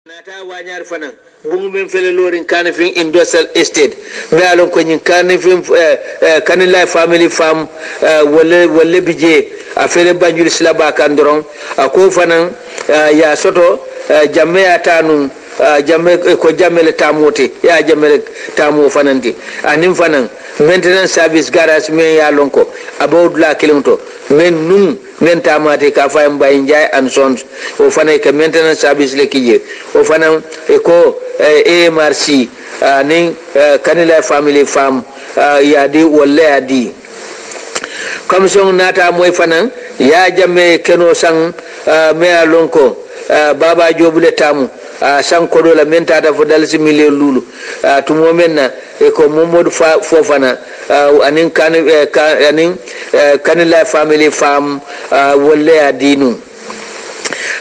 nata wanyar fana bungu men fele lorin kanifin industrial estate me alon ko nyin kanifin kanila family farm wolle bije a fele banjul silaba kan doron ko fana ya soto jamme ya tanu jamme ko jammele tamote ya jammele tamo fananti anim fanan maintenance service garage men ya lonko about la kilometer men num men tamate ka fayam bay njay and sons o fanay ka maintenance service le kije o fanam ko AMRC ning kanila family farm ya di wala ya di commission nata moy fanan ya jamme keno sang me ya lonko baba jobule tamu san kodo la menta da fodal si million lulu to momenna e ko momod fofana anin kanila family farm wolle adinu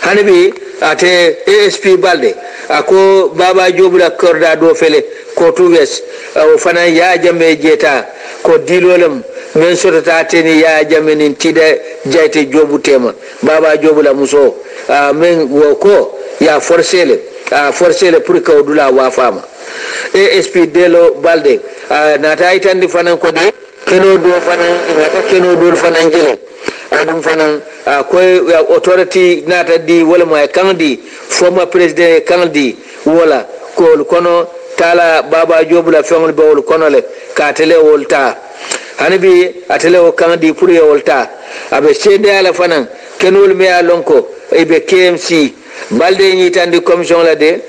hanabi ate ASP balde ako baba jobula korda do fele ko to wes o fana ya jamme jeta ko dilolem men sotata teni ya jamme nin tide jayte jobu tema baba jobula muso men wo ko ya forcele pour que odula wa fama ASP delo balde nata itandi fanan ko de keno do fanan jele adum fanan ko authority nata di wala mo kandi former president kandi wala ko kono tala baba jobula fengol be wol kono le ka tele wolta hanabi atele o kandi pour e wolta abe cede ala fanan kenol me alonko e be KMC balde ni tandi commission la de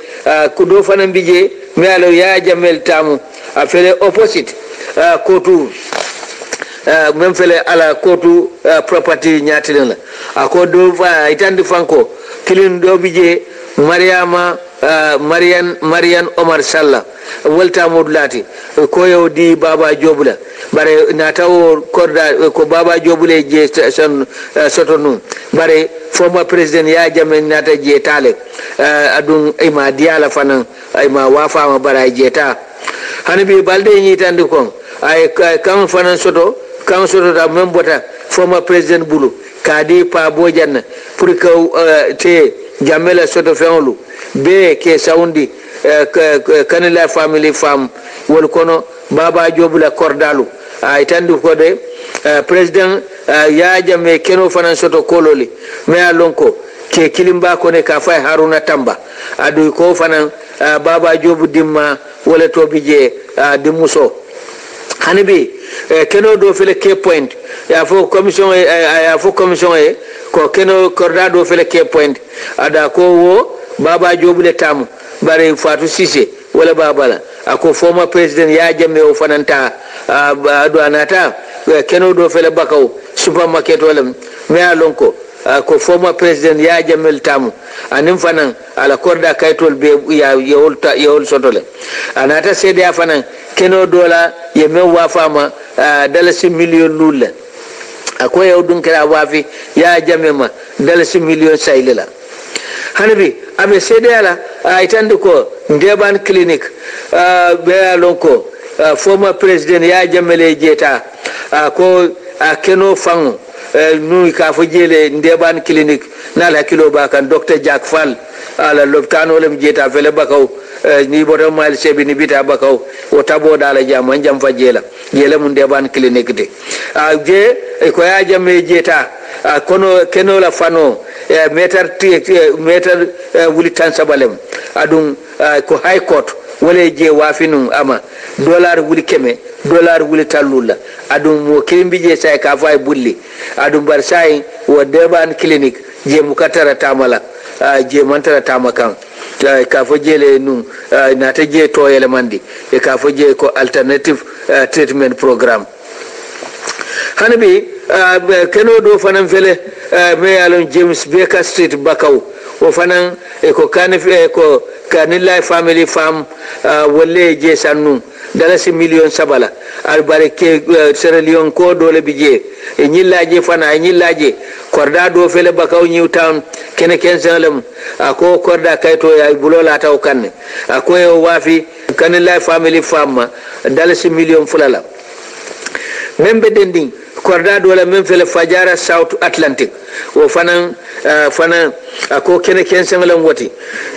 kudo fanan bije me alo ya jamel tamu a fele opposite kotu même fele ala kotu property nyatilen la akodo fa itandi fanko kilin do bije Marian Omar Salla walta modulati ko yow di baba jobula bare natawo korda ko baba jobule je sotonu bare former president ya jamen nata je tale adun ima diala fanan ima wafa ma bara jeta hanabi balde ni tandi kon ay kam fanan soto da membota former president bulu kadi pa bojanna pour que te jamela soto fenlu be ke saundi kanila family farm wol kono baba jobula kordalu ay tandi ko de president ya jame keno fanan soto kololi me alonko ke kilimba ko ne ka fay haruna tamba adu ko fanan baba jobu dimma wala to bije dimuso hanibi keno do fele ke point ya fo commission e ko keno korda do fele ke point ada ko wo baba jobule tamu bare fatu sise wala babala ako former president ya jamme o fananta do anata keno do fele bakaw supermarket wala me alonko ko former president ya jammel tamu anim fanan ala korda kaytol be ya yol sotole anata sede ya fanan keno dola ye me wafama dalasi million lulla ako yaw dun kala wafi ya jamme ma dalasi million saylela hanabi abe sede ala itande ko ndeban clinic be alonko former president ya jammele jeta ko keno fango nu ka fo jele ndeban clinic na la kilo ba kan Dr. Jack Fall ala loptano lem jeta fele bakaw ni boto mal sebi ni bita bakaw o tabo dala jam jam fa jela mun ndeban clinic de je ko ya jamme jeta kono keno la fano meter wuli tan sabalem adun ko high court wala je wafinu ama dollar wuli keme dollar wuli talula adun mo kimbi je say ka fay bulli adun bar say wo deban clinic je mukatara tamala je mantara tamakan ka fo jele num na ta je to elemandi e ka fo je ko alternative treatment program hanabi keno do fanan fele me yalon James Baker Street bakaw o fanan e ko kanila family farm wolle je sannu dalasi million sabala albare ke Sierra Leone ko dole bije e nyillaje fana nyillaje korda do fele bakaw New Town kene kensalem ako korda kayto ya bulola taw kanne ako e wafi kanila family farm dalasi million fulala membe dending korda do la men fele fajara South Atlantic wo fanan ko kene ken sangalam wati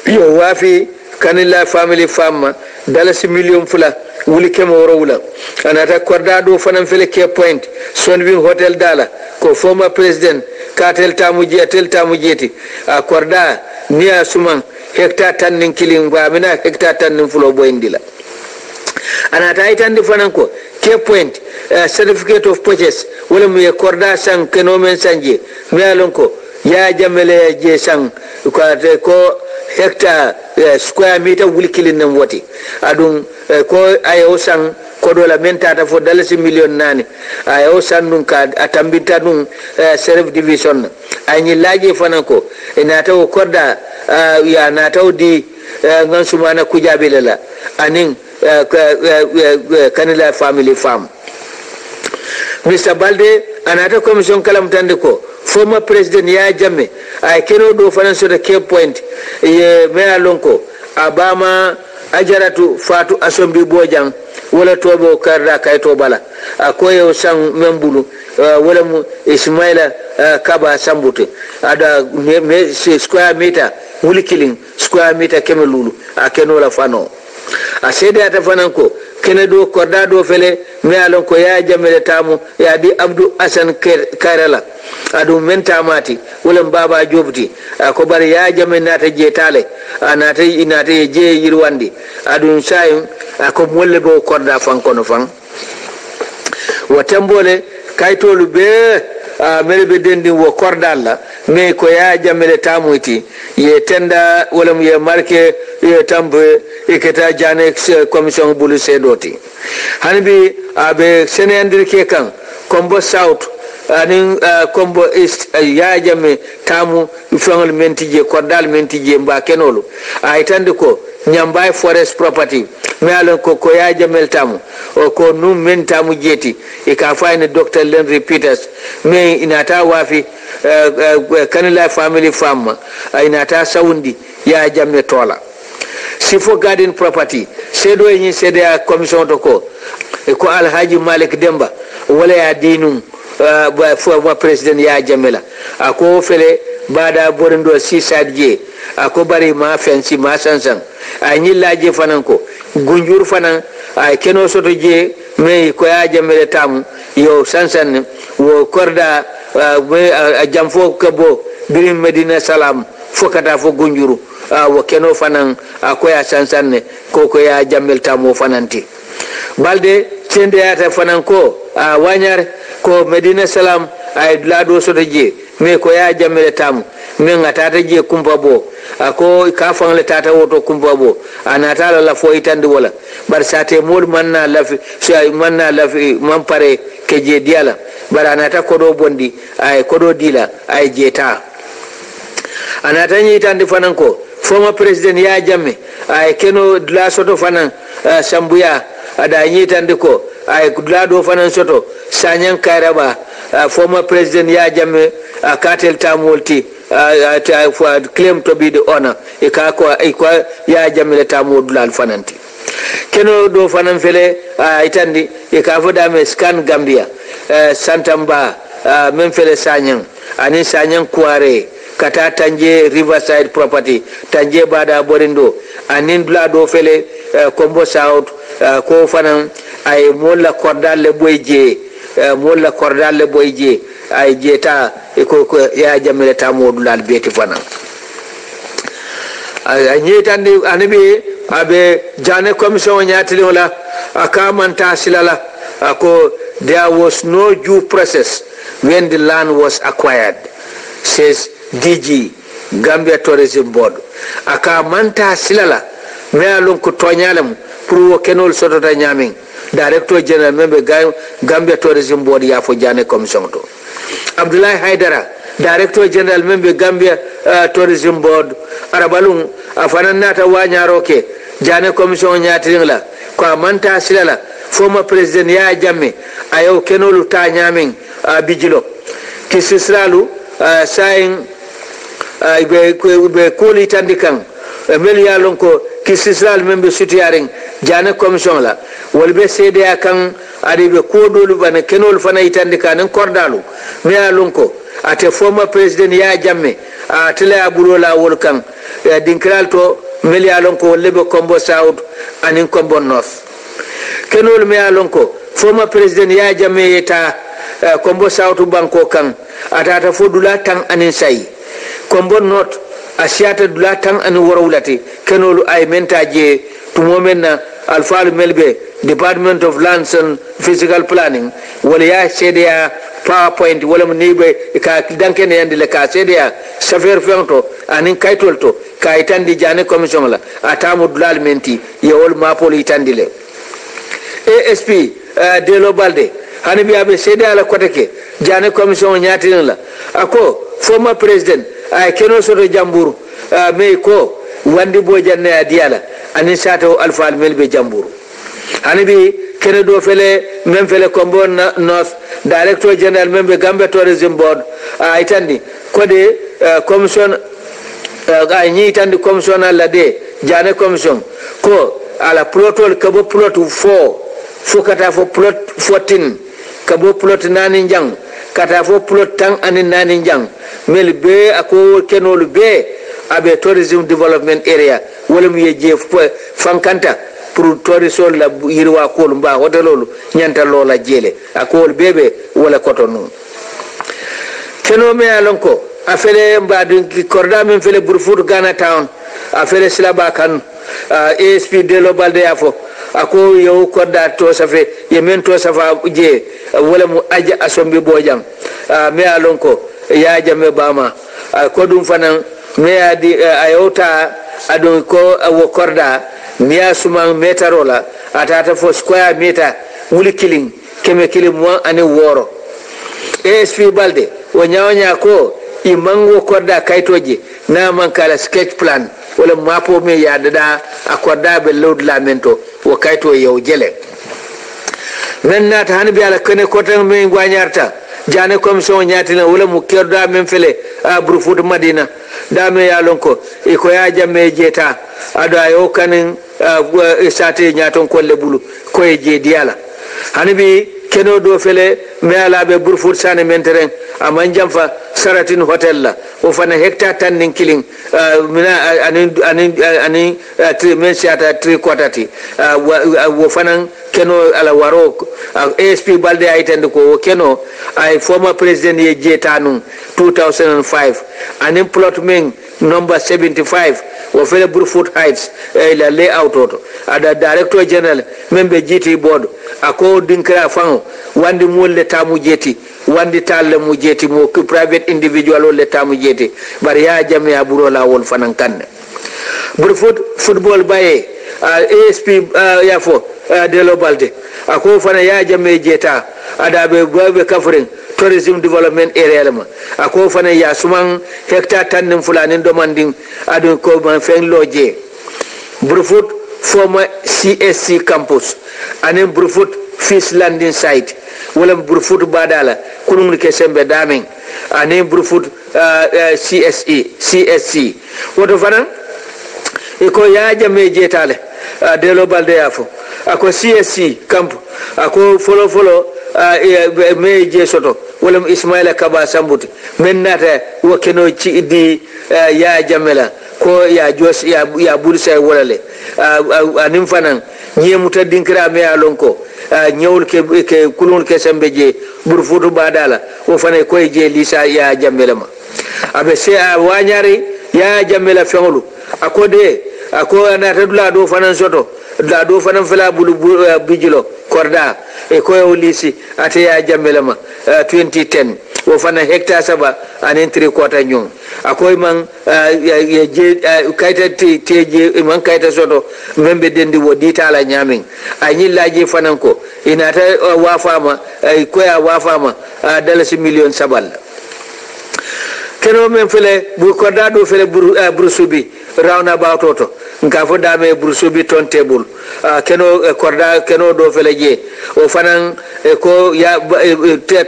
yo wafi kanilla family farm dalasi million fula wuli kemo woro wula anata korda do fanan fele ke point Sunwing Hotel dala ko former president katel tamu jeti a korda niya suman hectare tannin kilin ba mina hectare tannin fulo boyindila anata itandi fanan ko ke point certificate of purchase wala mu korda sang kenomen sanje mialon ko ya jamele je sang ko hectare square meter wuli kilin nam wati adun ko ayo sang kodola mentata fo dalasi million nani ayo sannun ka atambita dun self division anyi laje fanako inata o korda ya nata di ngan sumana kujabelela anin kanila family farm Mr. Balde anata commission kalam tande ko former president ya jamme ay keno do fanan so the Cape Point ye me alonko abama ajaratu fatu asombi bojang wala tobo karda kay to bala akoyo sang membulu wala mu Ismaila Kaba Sambute ada me square meter wuli killing square meter kemelulu akeno la fano asede ata fananko kenedo korda do fele me alon ko ya jamele tamu ya di Abdou Hassan Karela adu menta mati wala baba jobti ko bari ya jame nata jetale anata inata je yirwandi adu sayum ko molle bo korda fankono fan watambole kaytolu be melbe dendi wo kordalla me ko ya jamele tamuiti ye tenda wala mu ye marke ye tambe iketa jane commission bulu sedoti hanbi abe senendir ke kan kombo south anin kombo east ya jame tamu fangol mentije kordal mentije mba kenolu ay tande ko nyambay forest property me alon ko ya jamel tamu o ko num men tamu jeti e ka fayne Dr. Henry Peters me inata wafi kanila family farm inata saundi ya jamme tola sifo garden property sedo yin sede commission to ko Alhaji Malik Demba wala ya dinum former president ya jamela ako fele bada borindo seaside je ako bari ma fensi ma sansan anyi laje fanan ko gunjur fanan ay keno soto je me ko ya jamele tamu yo sansan wo korda jamfo kabo birim Medina Salam fokata fo gunjuru wo keno fanan ko ya sansan ne ko ya jamel tamu fananti balde cende yata fanan ko wanyar ko Medina Salam ay lado soto je me ko ya jamele tamu me ngata je kumpa bo ako ka fangle tata woto kumpa bo anata la fo itandi wala bar sate mod manna lafi shay manna lafi man pare ke je diala bar anata kodo bondi ay kodo dila ay jeta anata ni itandi fanan ko former president ya jamme ay keno la soto fanan sambuya ada ni itandi ko ay kudla do fanan soto sanyan karaba former president ya jamme katel tamolti claim to be the honor e ka ko ya jamile tamodul al fananti keno do fanan fele itandi e ka foda me scan Gambia Santamba men fele sanyan ani sanyan kuare kata tanje Riverside property tanje bada borindo anin dula do fele Kombo South ko fanan ay molla kordal le boyje ay jeta ko ya jamile tamodul al beti fana ay tandi anabi abe jane commission nyatili wala akamanta silala ako there was no due process when the land was acquired, says DG Gambia Tourism Board. Akamanta silala me alon ko tonyalam pour kenol sotota nyamin Director General member Gambia Tourism Board ya fo jane commission to Abdullahi Haidara Director General member Gambia Tourism Board arabalung afanan nata wanyaroke jane commission nyatiringla ko manta silala former president ya jamme ayo kenolu ta nyamin bijilo kisisralu sayin be koli tandikan mel yalon ko kisisral membe sutiyaring jane commission la wolbe cede kan adi be kodolu bana kenol fana itandi kanen kordalu me alonko ate former president ya jamme atele aburola wolkan dinkral to meli alonko lebe kombo south anin kombo north kenol me alonko former president ya jamme yeta kombo south banko kan atata fo dula tan anin sai kombo north asiata dula tan anin worowlati kenol ay menta je tumomena alfal melbe Department of Lands and Physical Planning wala ya CDA PowerPoint wala nibe ka danke ne yandi le ka CDA safer fento anin kaytolto ka itandi jane commission la atamu dulal menti ye wol mapol itandi le ASP Delo Balde hani bi abe CDA la koteke jane commission nyatin la ako former president ay keno soto jamburu me ko wandi bo janne adiala anin sato alfal melbe jamburu hanibi kene do fele men fele kombo north director general membe Gambia Tourism Board itandi kode commission ni itandi commission la de jane commission ko ala protocol kabo plot 4 fukata fo plot 14 kabo plot nani njang kata fo plot tang ani nani njang mel be ako kenol be abe tourism development area wala mu yeje fankanta pour tourisol la yirwa ko mba hotelolu nyanta lola jele akol bebe wala kotonu keno me alonko afele mba dunki korda men fele burfut Ghana town afele silaba kan ASP Delo Balde afo ako yo korda to safe yemen to safa je wala mu aja asombi bojam me alonko ya jame bama ko dum fanan me adi ayota adon ko wo korda miya suma metarola atata fo square meter wuli killing keme kilim mo ani woro ASP Balde o nyawnya ko imango korda kaytoje na man kala sketch plan wala mapo me yadada akorda be load lamento wo kayto yow jele men nata hanbi ala kene kotan me ngwanyarta jane commission nyatina wala mu kerda men fele burfut Madina dame yalonko iko ya jamme jeta ado ayo kanin sate nyaton kolle bulu ko je diala hanibi keno do fele me ala be burfut sane menteren aman jamfa saratin hotel la o fana hectare tan nin killing mina anin men siata 3/4 wo fana keno ala waro ASP Balde aitende ko keno ay former president ye jetanu 2005 anin plot men number 75 wo fele Burfoot Heights la layout auto ada director general membe GT board ako dinkra fango wandi molle tamu jeti wandi talle mu jeti mo private individual le tamu jeti bari ya jami aburo la wol fanan kanne Burfoot football baye ASP yafo Delo Balde ako fana ya jami jeta ada be gobe kafrin tourism development area lama ako fana ya suman hectare tan fulanin domanding adun ko man fen loje Burfoot former CSC campus anen Burfoot fish landing site wala Burfoot badala kunum ke sembe damen anen Burfoot CSC woto fana iko ya jame jetale Delo Balde yafo ako CSC camp ako follow me je soto wala Ismaila Kaba Sambuti men nata wakeno ci di ya jamela ko ya jos ya bulsa wala le anim fanan nyemuta dinkra me alonko nyewul ke kulun ke sembe je Burfoot badala o fane ko je lisa ya jamela ma abe se wanyari ya jamela fengolu akode ako anata dula do fanan soto la do fanan fela bulu bijilo korda e ko lisi ate ya jamela 2010 wo fana hectare saba anen 3/4 nyon akoy man je kayta teje man kayta soto membe dendi wo ditala nyamin anyi laji fanan ko inata wafama ko ya wafama dalasi million sabal keno men fele bu korda do fele brusubi rawna bawtoto nka fo dame brusubi ton table keno korda keno do fele je o fanan ko ya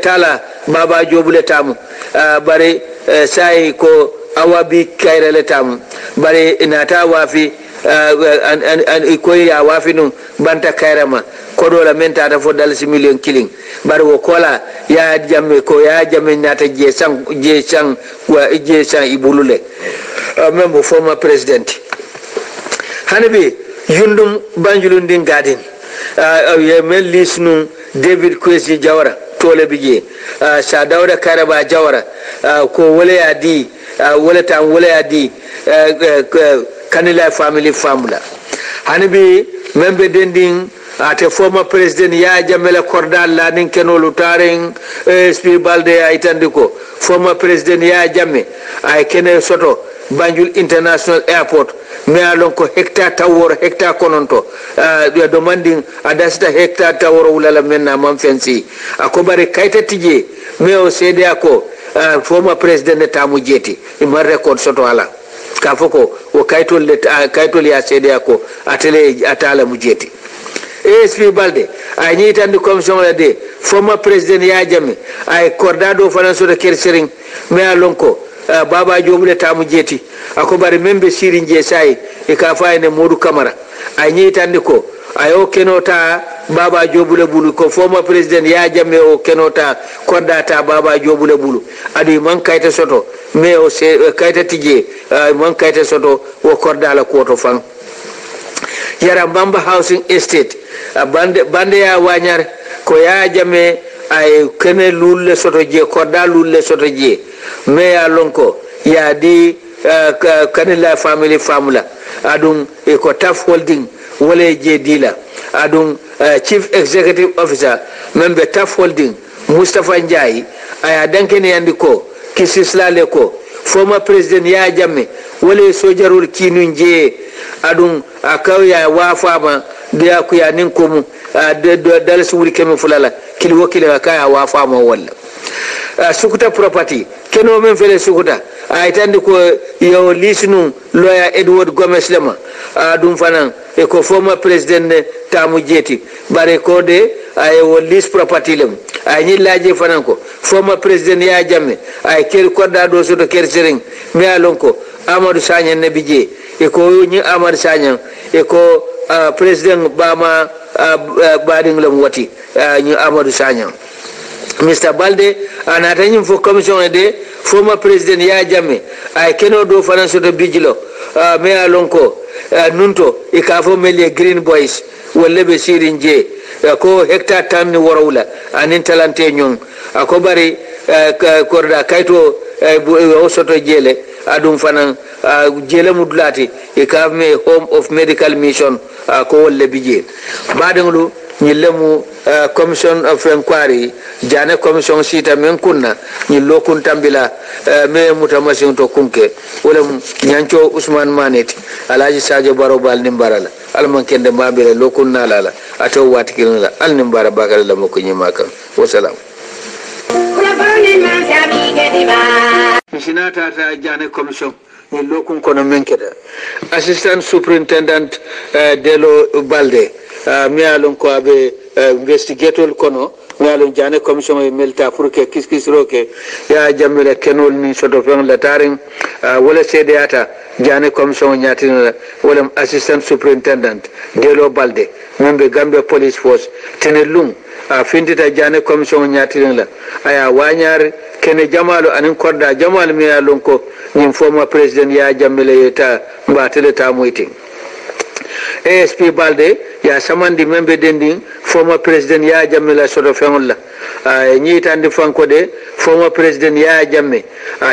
tala baba jobule tamu bare sai ko awabi kairele tamu bare inata wafi an koy ya wafinu banta kairama kodo la menta ta fo dal si million killing bar wo kola ya jamme ko ya jamme nata je sang wa je sang ibulule membo former president hanabi yundum banjulundin garden ye mel lisnu David Kwesi Jawara tole bije sa Dawda Karaba Jawara ko wala ya di wala ya di Kanila family formula hanabi membe dending ate former president ya jamela kordal la nin kenolu taren SP Balde ay tandiko former president ya jamme ay kene soto Banjul International Airport me alon ko hectare tawor hectare kononto do demanding adasta hectare tawor wala menna mam fensi akobare kayta tije me o sede ako former president tamu jeti imar record soto ala ka foko o kaytol ya sede ako atele atala mu jeti ASP Balde ay ni tan commission la de former president ya jamme ay cordado finanso de kersering me alon ko baba jomule tamu jeti ako bari membe sirin je sai e ka fayne Modou Camara ay ni tan ko ayo kenota baba jobule bulu ko former president ya jamme o kenota kordata baba jobule bulu adi man kayta soto me o se kayta tije man kayta soto o kordala ko to fan yara Bamba housing estate bande ya wanyar ko ya jamme ay kene lulle soto je korda lulle soto je me ya lonko ya di Kanila family formula adun e ko Taf Holding wala je dila adun chief executive officer membe Taf Holding Mustafa Njai aya dankene yandi ko kisislale ko former president ya jamme wala sojarul kinun je adun akawya wafama dia ku ya nin ko mu dal su wuri kemi fulala kili wakile kaya wafama wala sukuta property keno men fele sukuta ay tandi ko yo lisnu lawyer Edward Gomez lema dum fanan e ko former president ne tamu jeti bare ko de ay wo list property lem ay ni laje fanan ko former president ya jamme ay ker kodda do so to ker sering me alon ko Amadou Sagna ne bije e ko ni Amadou Sagna e ko president Bama bading lam wati ni Amadou Sagna Mr. Balde anatanyim fo commission de former president ya jamme ay keno do faranso to bijilo me alonko nunto e ka fo mele green boys wolle be sirin je ko hectare tamni worawla anin talante nyon ako bari korda kayto o soto jele adum fanan jele mudlati e ka me home of medical mission ko wolle bije badanglu nyilemu commission of inquiry jane commission sita men kunna nyillo kun tambila me mutamasin to kunke wala nyancho Usman Maneti Alaji Sadio Barobal nimbarala alman kende mabire lokun nalala ato watikirala al nimbara bakal la mako nyimaka wassalam mishinata ta jane commission nyillo kun kono menkeda assistant superintendent Delo Balde mi alon ko abe investigator kono mi alon jane commission e melta pour que kiskis roke ya jamele kenol ni soto fen la taring wala cdata jane commission nyatina wala assistant superintendent Delo Balde membe Gambia police force tenelung findita jane commission nyatina la aya wanyar kene jamalo anin korda jamal mi alon ko nim former president ya jamele ta mbatele ta moiting ASP Balde ya samandi membe dending former president ya jammela sodo fengolla nyi tandi fanko de former president ya jamme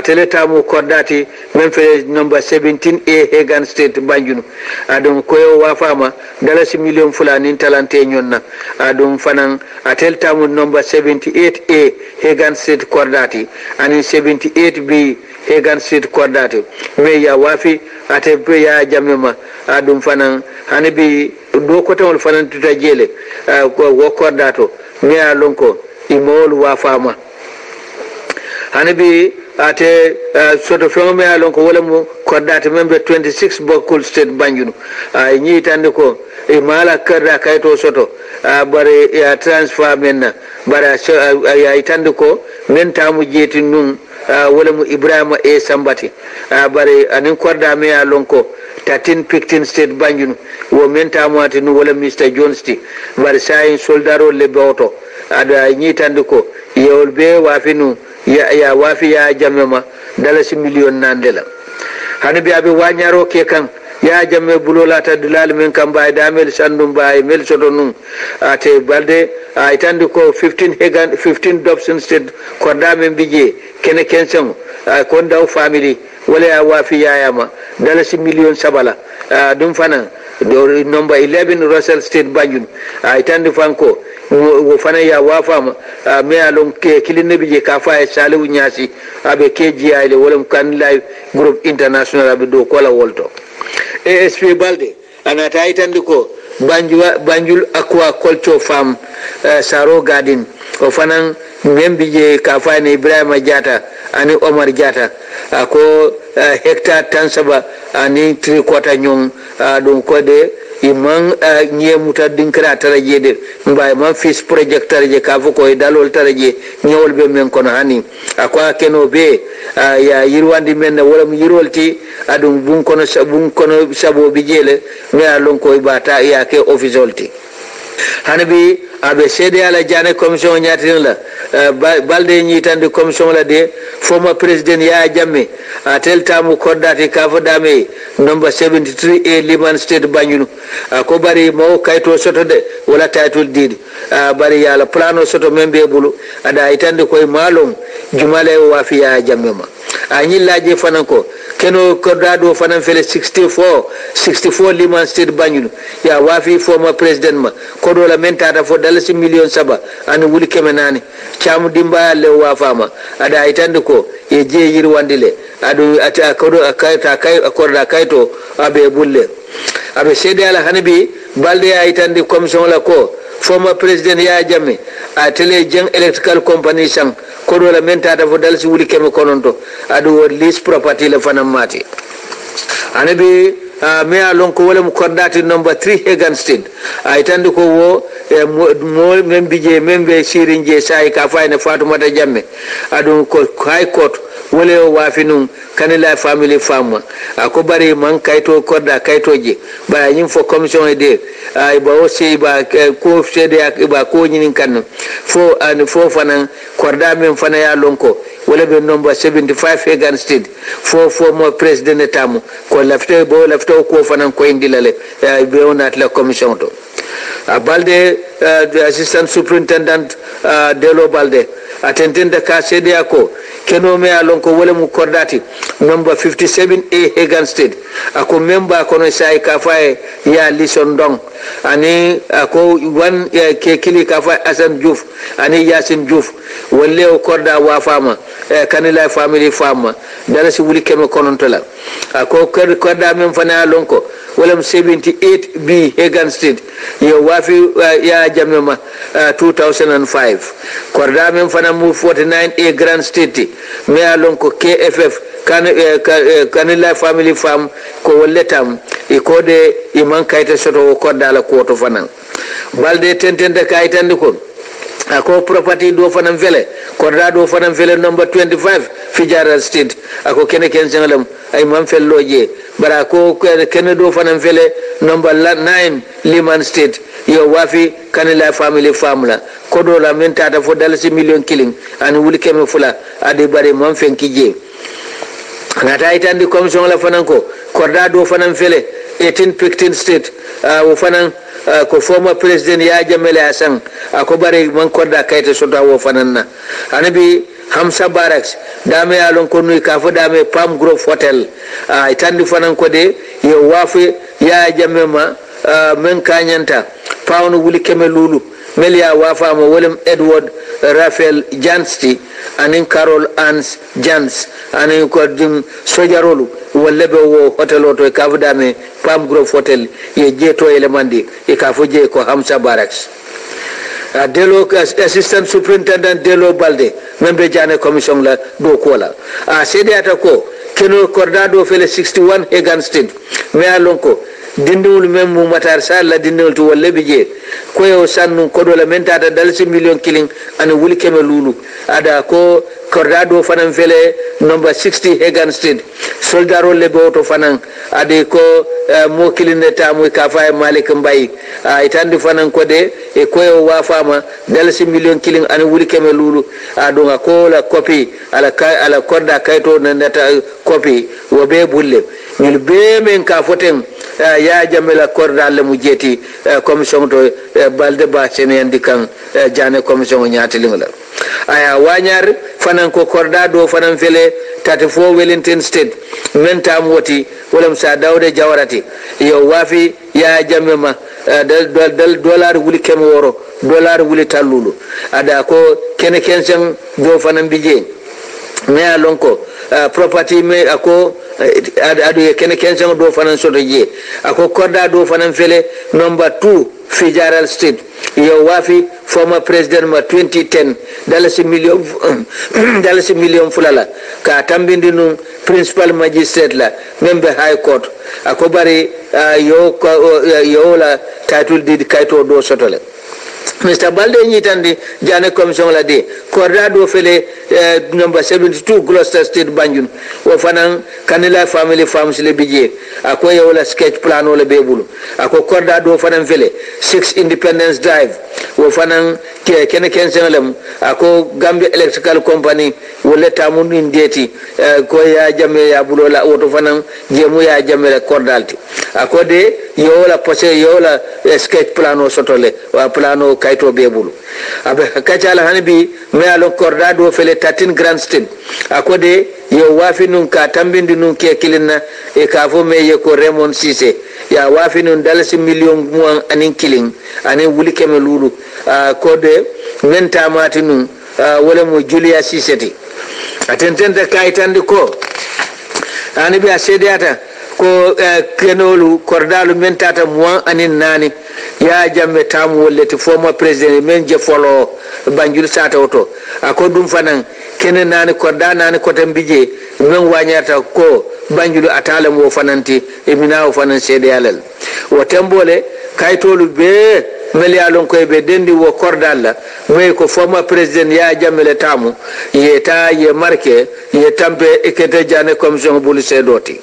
teleta mu kordati memfe number 17A Hagan State Banjunu adum koyo wafama dalasi million fulani talante nyonna adum fanan teleta mu number 78A Hagan State kordati ani 78B Hagan State kordati me ya wafi atepe ya jamme adum fanan hanibi do ko tawol fanan tuta jele ko wokordato mi alonko imol wa fama hanibi ate soto fengo mi alonko wala mu kordata membe 26 Bokul State Banjunu nyi tande ko e mala karda kayto soto bare ya transfer menna bara ya tande ko men tamu jeti nun wala mu Ibrahima e Sambati bare anin korda mi alonko 13 15 state banjun wo menta amati nu wala Mr Jones ti bar sai soldaro le boto ada nyitande ko yewol be wafinu ya wafi ya jamema dalasi million nandela hanabi abi wanyaro ke kan ya jamme bulola ta dulal men kam bay damel sandum bay mel sodonum ate balde itande ko 15 Dobson state ko damen bije kene kensen ko ndaw family wala ya wafi yayama dalasi million sabala dum fana number 11 Russell State Banjul itande fanko wo fana ya wafama me alon ke kilinne bije ka fa salihu nyasi abe keji ile wala kan live group international abe do kola wolto ASP Balde anata itande ko Banjul Aqua Culture Farm Saro Garden o fanan membije ka fa ne Ibrahima Diatta ani Omar Diatta ko hectare tansaba ani 3/4 nyong don ko de imang nye muta dinkra taraje de mbay man fis project taraje ka fu ko dalol taraje nyewol be men kono hani akwa keno be ya yirwandi men wala mu yirolti adum bun kono sabo bijele me alon ko bata ya ke officialti hanabi abe cede ala jane commission nyatin la balde nyitande commission la de former president ya jamme atel tamu kordati kafa dame number 73A Liman State Banjul ko bari mo kayto soto de wala title deed bari yala plano soto membe bulu ada itande koy malum jumale wafi ya jamme ma anyillaje fananko keno kordado fanan fele 64 Liman State Banjul ya wafi former president ma kodo la mentata fo dalasi million saba ani wuli kemenani chamu dimba le wafama ada itande ko e je yirwandile adu ata kodo akayta kay akorda kayto abe bulle abe sede ala hanabi balde ya itande commission la ko former president ya jamme atele jeng electrical company sang kodo la mentata fo dalasi wuli keme kononto adu list property la fanam mati anabi me alon ko wala mu kordati number 3 Hagan State itande ko wo mo membije membe sirinje sai ka fayne Fatoumata Jammeh adu ko high court wala wafinum kanila family fama ko bari man kayto korda kaytoje ba nyim fo commission de ay ba aussi ba ko cede ak ba ko nyinin kan fo an fo fanan korda men fana ya lonko wala be number 75 Hagan State fo mo president tamu ko lafte ko fanan ko indilale be onat la commission to Balde the assistant superintendent Delo Balde attended ka cede ako keno me alon ko wala mu kordati number 57A Hagan State ako member kono sai ka fae ya lison dong ani ako wan ke kili ka fae Asan Diouf ani Yasin Diouf wolle o korda wa fama kanila family fama dala si wuli keme konontola ako korda men fana alon ko wala 78B Hagan State yo wafi ya jamema 2005 korda men fana mu 49A Grand State me alon ko KFF kanila family farm ko wolletam e kode e man kayta soto ko dala ko to fanan balde tentende kaytande ko ako property do fanan vele korda do fanan vele number 25 Fijara State ako kene ken sengalam ay man felloje bara ko kene do fanan vele number 9 Liman State yo wafi kanila family farm la kodo la mentata fo dalasi million killing an wuli keme fula ade bare man fenkije nata itandi commission la fanan ko korda do fanan fele 18 state wo fanan ko former president ya jamele asan ako bare man korda kayta soto wo fanan na anabi Hamsa Barracks dame alon ko nuy ka fo dame Palm Grove Hotel itandi fanan ko de yo wafi ya jamema men kanyanta pawno wuli keme lulu melia wafa mo wolem Edward Raphael Jansti anin Carol Ans Jans anin ko dim sojarolu wollebe wo hotel oto ka fudame Palm Grove Hotel ye jeto elemandi e ka fo je ko Hamsa Barracks Delo assistant superintendent Delo Balde membe jane commission la do kola sede ata ko keno korda do fele 61 Hagan State me alonko dindul memmu matar sala dindul to wolle bije ko yo sannu ko do la mentata dalsi million killing an wuli keme lulu ada ko korda do fanan fele number 60 Hagan Street soldaro le boto fanan ade ko mo kilinde tamu ka fa Malik Mbay itandi fanan ko de e koyo wa fama dalasi million killing an wuli keme lulu adonga ko la copy ala korda kayto na neta copy wo be bulle ñul be men ka foten ya jamela korda le mu jeti commission to balde ba sene andi kan jane commission nyaati lingla aya wanyar fanan ko korda do fanan fele 34 Wellington State men tam woti wolam sa dawde jawarati yo wafi ya jamema dollar wuli kem woro dollar wuli talulu ada ko kene kensen do fanan bije me alonko property me ako adu kene kensen do fanan soto je ako korda do fanan fele number 2 Fitzgerald Street yo wafi former president ma 2010 dalasi million fulala ka tambindi nun principal magistrate la membe high court ako bari yo la title deed kayto do sotole Mr. Balde ñitandi jane commission la de korda do fele number 72 Gloucester Street Banjul wo fanan kanila family farms le bije ako yola sketch plan wala bebulu ako korda do fanan fele 6 Independence Drive wo fanan kene kensenlam ako Gambia Electrical Company wala tamun indeti ko ya jamme ya bulola woto fanan jemu ya jamme kordalti ako de yola pose yola sketch plan o sotole wa plano kayto bebulu abe kacala hanbi me alo korda do fele 13 Grand Street akode yo wafi nun ka tambindi nun ke kilinna e ka fo me ye ko Raymond Cissé ya wafi nun dalasi million muan anin killing anin wuli keme lulu kode men tamati nun wala mo Julia Cissé ti atentente kaytandi ko ani bi asediata ko kenolu kordalu men tata muan anin nani ya jamme tamu wolleti former president men je folo Banjul sata oto ako dum fanan kene nani korda nani kotan bije men wanyata ko Banjul atala mo fananti e minawo fanan sede alal o tembole kaytolu be melialon ko be dendi wo kordalla moy ko former president ya jammele tamu yeta ye marke ye tambe ekete jane commission bulu sedoti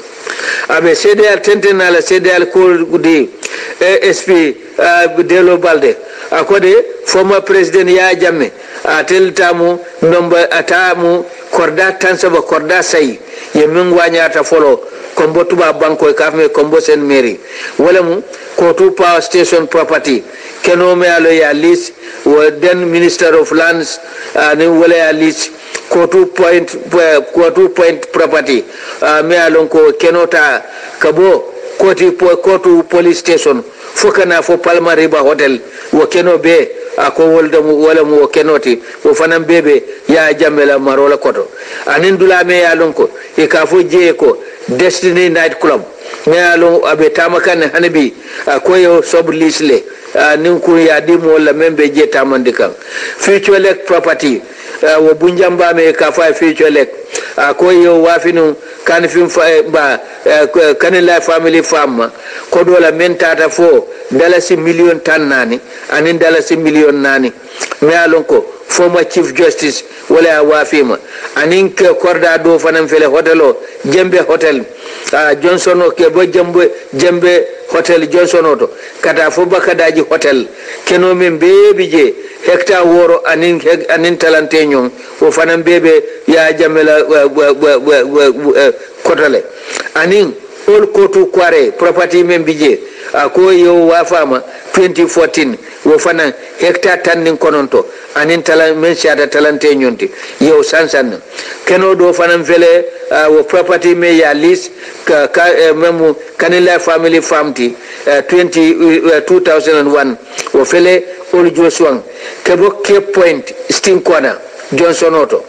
abe CDL tentenala CDL ko gudi SP Delo Balde akode former president ya jamme atel tamu nomba atamu korda tansaba korda sai ye min wanyata folo kombo tuba banko kafme kombo sen mairie wala mu kotu power station property keno me alo ya list wa then minister of lands ni wala ya list kotu point property me alon ko kenota kabo kotu police station fokana fo Palma Riba Hotel wo keno be ako wolda mu wala mu kenoti wo fanan bebe ya jamela marola koto anin dula me ya lonko e ka fo je ko Destiny Night Club me ya lon abe tamakan hanabi ko yo sob lisle nin ku ya dimo wala membe je tamandika Future Lake property wo bunjamba me ka fa Future Lake ko yo wafinu kan fim ba kanila family farm ko dola mentata fo dalasi million tan nani anin dalasi million nani me alon ko former chief justice wala wafima anin ke korda do fanan fele hotelo Jembe Hotel Johnson o ke bo Jembe Hotel Johnson oto kata fo bakadaji hotel keno men bebi je hectare woro anin talante nyon o fanan bebe ya jamela kotale anin all kotu kware property men bije ko yo wafama 2014 wo fanan hectare tan nin kononto anin talan men shada talante nyonti yo sansan keno do fanan fele wo property me ya list memu kanila family farm ti 2001 wo fele ol Joshua kebo Cape Point Steam Corner Johnson Auto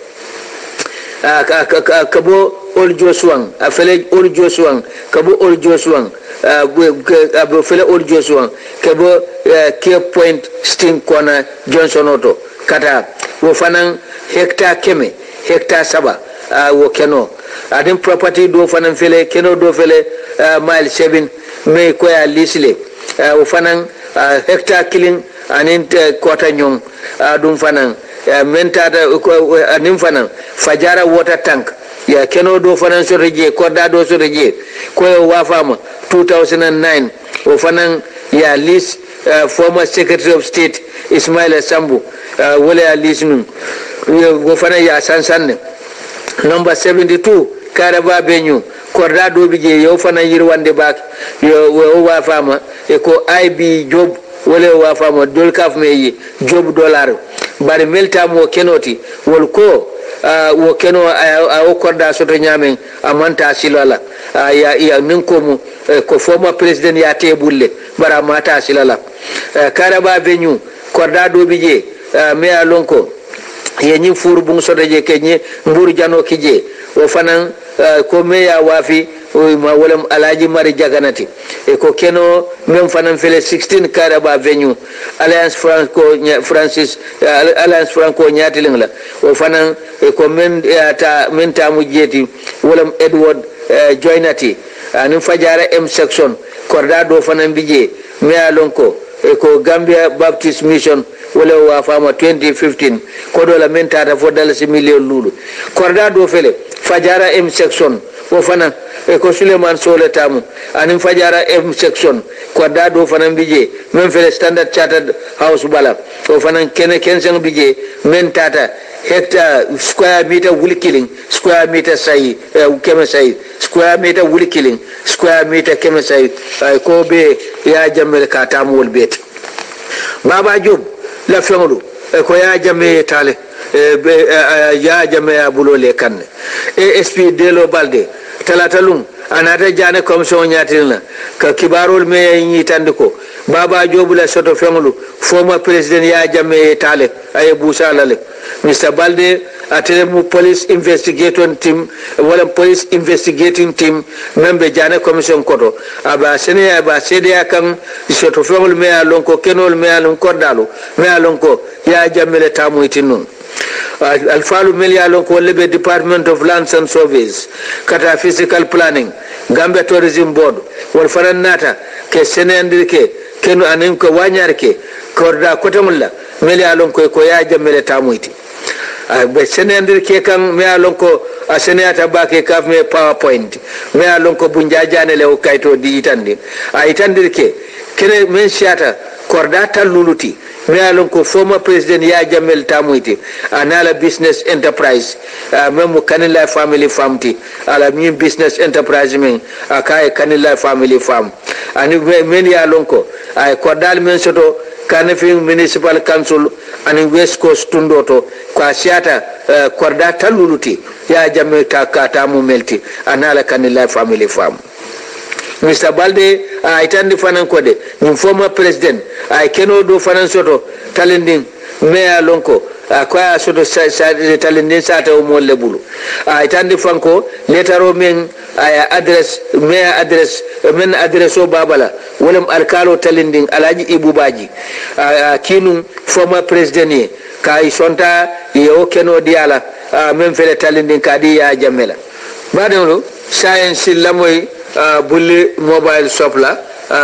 kabo ol Joshua afele ol Joshua kabo ol Joshua abo fele ol Joshua kabo Cape Point Steam Corner Johnson Auto kata wo fanan hectare keme hectare saba wo keno adin property do fanan fele keno do fele mile 7 me ko ya lisle wo fanan hectare killing anin kota nyong dum fanan mentata anim fanan fajara water tank ya keno do fanan so reje korda do so reje ko wafama 2009 o fanan ya list former secretary of state Ismaila Sambu wala ya list nun o fanan ya sansan number 72 Karaba Benyu korda do bije yo fanan yirwande bak yo wafama e ko IB job wala wafama dol kaf meyi job dollar bari melta mo kenoti wol ko wo keno o korda soto nyamen amanta silala ya ninko mu ko former president ya tebulle bara mata silala Karaba Venue korda do bije me alonko ye nyi furu bung soto je kenye mburu jano kije o fanan ko me ya wafi ma wolam alaji mari jaganati e ko keno mem fanan fele 16 Karaba Venue Alliance Franco nyatiling la o fanan e ko men ta mu jeti wolam Edward Joinati anin fajara M section korda do fanan bije me alonko e ko Gambia Baptist Mission wala wa fama 2015 ko do la men ta fo dalasi million lulu korda do fele fajara M section o fana ko Suleiman Sole tamu anin fajara M section korda do fana bije men fele Standard Chartered House bala o fana kensen bije men tata hectare square meter wool killing square meter sai keme sai square meter wool killing square meter keme sai ko be ya jammel ka tamu wol bet Baba Job la fengolu ko ya jamme tale ya jamme ya bulole kanne ASP Delo Balde talatalum anata jane commission nyatilna ka kibarol me yi tandiko Baba Job la soto fengolu former president ya jamme tale ay busa lale Mr Balde atelemu police investigating team wala police investigating team membe jane commission koto aba sene aba sede kan soto fengolu me alonko kenol me alon kordalo me alonko ya jammele tamu itinun alfalu melialon ko lebe Department of Lands and Surveys kata physical planning Gambia Tourism Board wal farannata ke senendirke kenu anin ko wanyarke korda kotamulla melialon ko ya jammele tamu iti be senendirke kan melialon ko asenata bake kaf me PowerPoint melialon ko bunjajane le o kayto di itandi itandirke kene men siata korda taluluti mealon ko former president ya jamel tamuiti anala business enterprise memo kanila family farm ti ala mi business enterprise men akay kanila family farm ani men ya lonko ay kodal men soto kanafin municipal council ani west coast tundoto kwa siata korda taluluti ya jamel tamu melti anala kanila family farm Mr Balde itandi fanan kode ni former president ay keno do fanan soto talending meya lonko kwa soto talending sata o molle bulu itandi fanko letaro men ay address meya address men address o babala wolam alkalo talending alaji ibubaji kinu former president ye kay sonta ye o keno diala men fele talending kadi ya jamela badelo science lamoy bulli mobile shop la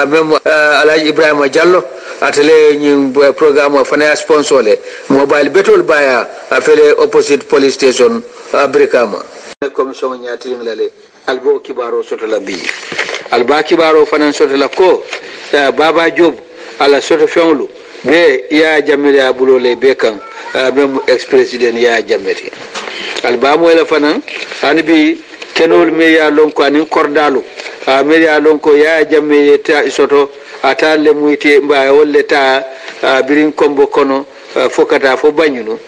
même Alhaji Ibrahima Diallo atele ñi programme fana sponsor le mobile betol baya afele opposite police station Brikama commission ñati ngale albo kibaro soto la bi alba kibaro fana soto la ko Baba Job ala soto fenlu be ya jamele abulo le be kan même ex president ya jameti alba mo la fana ani bi kenol me ya lonko anin kordalu me ya lonko ya jamme ta isoto atalle muyti mba wolle ta birin kombo kono fokata fo banyunu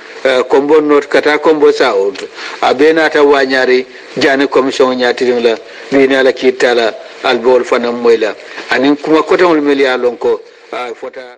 kombo not kata kombo saondo abena ta wanyari jane commission nyatirin la bina la kitala albol fanam moyla anin kuma kotamol me ya lonko fota